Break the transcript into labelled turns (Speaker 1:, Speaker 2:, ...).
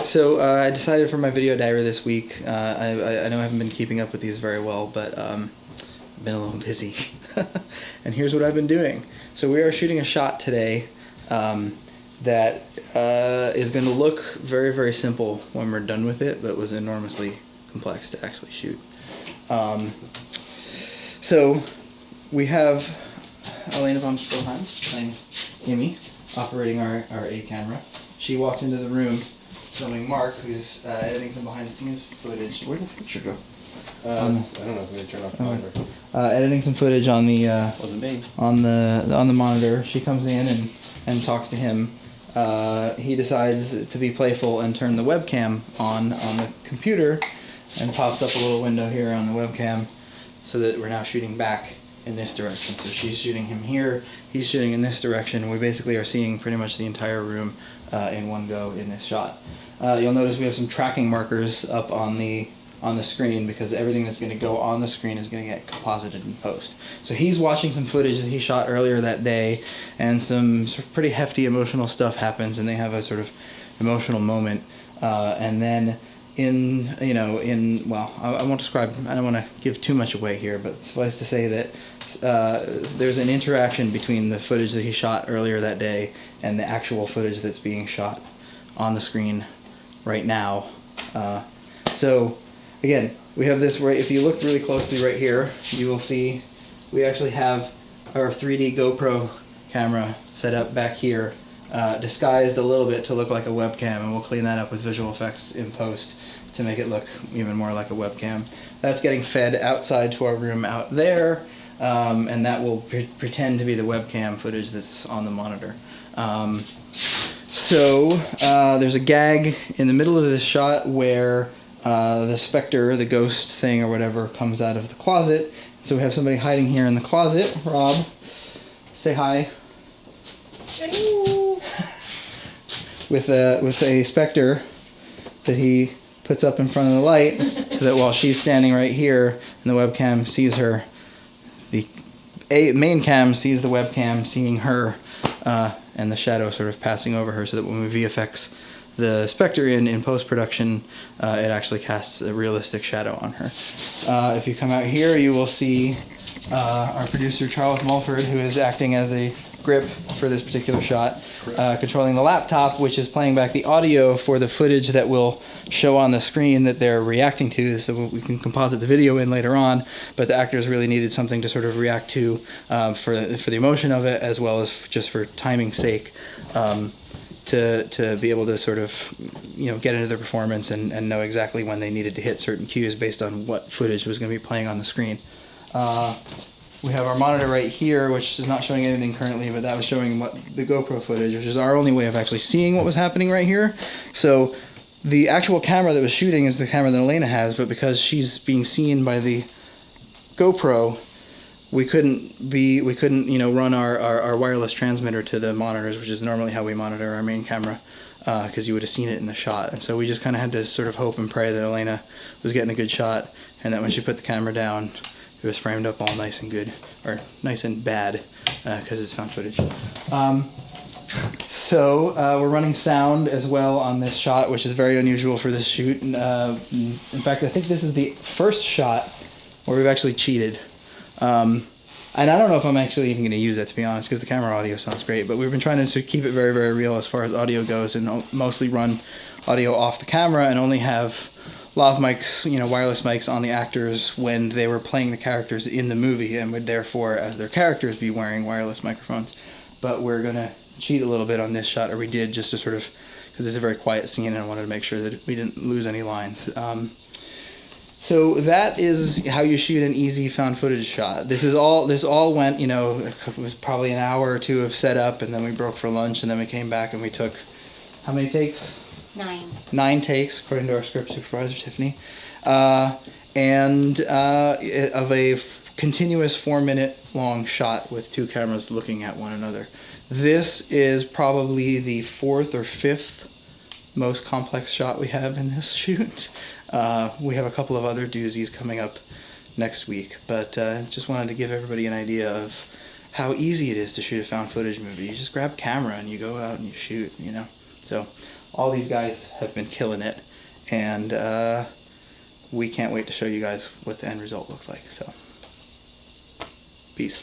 Speaker 1: So I decided for my video diary this week, I know I haven't been keeping up with these very well, but I've been a little busy. And here's what I've been doing. So we are shooting a shot today that is going to look very, very simple when we're done with it, but was enormously complex to actually shoot. So we have Elena von Stroheim playing Amy, operating our A camera. She walked into the room filming Mark, who's editing some behind-the-scenes footage. Where did the picture go?
Speaker 2: I don't know. Somebody turned off the monitor.
Speaker 1: Editing some footage on the
Speaker 2: Wasn't me.
Speaker 1: on the monitor. She comes in and talks to him. He decides to be playful and turn the webcam on the computer, and pops up a little window here on the webcam, so that we're now shooting back in this direction. So she's shooting him here, he's shooting in this direction. We basically are seeing pretty much the entire room in one go in this shot. You'll notice we have some tracking markers up on the screen, because everything that's going to go on the screen is going to get composited in post. So he's watching some footage that he shot earlier that day, and some sort of pretty hefty emotional stuff happens, and they have a sort of emotional moment, and then I won't describe, I don't want to give too much away here, but suffice to say that there's an interaction between the footage that he shot earlier that day and the actual footage that's being shot on the screen right now. So again, we have this right, if you look really closely right here, you will see we actually have our 3D GoPro camera set up back here, disguised a little bit to look like a webcam, and we'll clean that up with visual effects in post to make it look even more like a webcam. That's getting fed outside to our room out there, and that will pretend to be the webcam footage that's on the monitor. There's a gag in the middle of this shot where the specter, the ghost thing or whatever, comes out of the closet. So we have somebody hiding here in the closet. Rob, say hi. with a specter that he puts up in front of the light, so that while she's standing right here and the webcam sees her, the main cam sees the webcam seeing her, and the shadow sort of passing over her, so that when we VFX the specter in post-production, it actually casts a realistic shadow on her. If you come out here, you will see our producer Charles Mulford, who is acting as a grip for this particular shot, controlling the laptop, which is playing back the audio for the footage that will show on the screen that they're reacting to, so we can composite the video in later on. But the actors really needed something to sort of react to for the emotion of it, as well as just for timing's sake, to be able to sort of get into their performance and know exactly when they needed to hit certain cues based on what footage was going to be playing on the screen. We have our monitor right here, which is not showing anything currently, but that was showing the GoPro footage, which is our only way of actually seeing what was happening right here. So the actual camera that was shooting is the camera that Elena has, but because she's being seen by the GoPro, we couldn't run our wireless transmitter to the monitors, which is normally how we monitor our main camera, because you would have seen it in the shot. And so we just kind of had to sort of hope and pray that Elena was getting a good shot, and that when she put the camera down, it was framed up all nice and good, or nice and bad, because it's found footage. We're running sound as well on this shot, which is very unusual for this shoot. In fact, I think this is the first shot where we've actually cheated. And I don't know if I'm actually even going to use that, to be honest, because the camera audio sounds great, but we've been trying to keep it very, very real as far as audio goes, and mostly run audio off the camera and only have lav mics, wireless mics on the actors when they were playing the characters in the movie, and would therefore, as their characters, be wearing wireless microphones. But we're going to cheat a little bit on this shot, or we did, just to sort of, because it's a very quiet scene and I wanted to make sure that we didn't lose any lines. So that is how you shoot an easy found footage shot. This all went, it was probably an hour or two of setup, and then we broke for lunch, and then we came back and we took, how many takes?
Speaker 3: 9.
Speaker 1: 9 takes, according to our script supervisor, Tiffany. Of a continuous 4-minute long shot with 2 cameras looking at one another. This is probably the 4th or 5th most complex shot we have in this shoot. We have a couple of other doozies coming up next week, but just wanted to give everybody an idea of how easy it is to shoot a found footage movie. You just grab a camera and you go out and you shoot, So all these guys have been killing it, and we can't wait to show you guys what the end result looks like. So, peace.